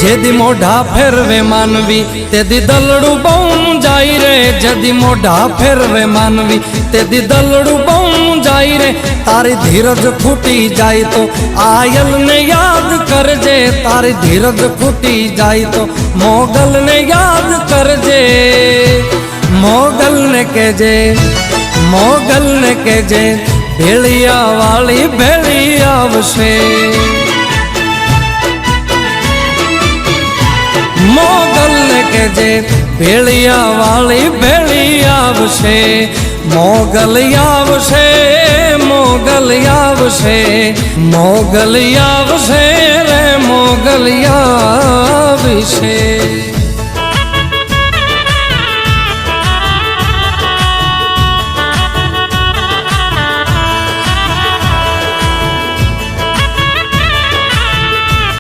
જેદી મોઢા ફેરવે માનવી તેદી દલડું બહુ જાય રે, જેદી મોઢા ફેરવે માનવી તેદી દલડું બહુ જાય રે। તારી ધીરજ ખૂટી જાય તો આયલને યાદ કરજે, તારી ધીરજ ખૂટી જાય તો મોગલને યાદ કરજે। મોગલને કહેજે, મોગલને કહેજે ભેળિયા વાળી ભેળી આવશે। મોગલને કહેજે ભેળિયા વાળી ભેળી આવશે। મોગલ આવશે, મોગલ આવશે, મોગલ આવશે રે મોગલ આવશે।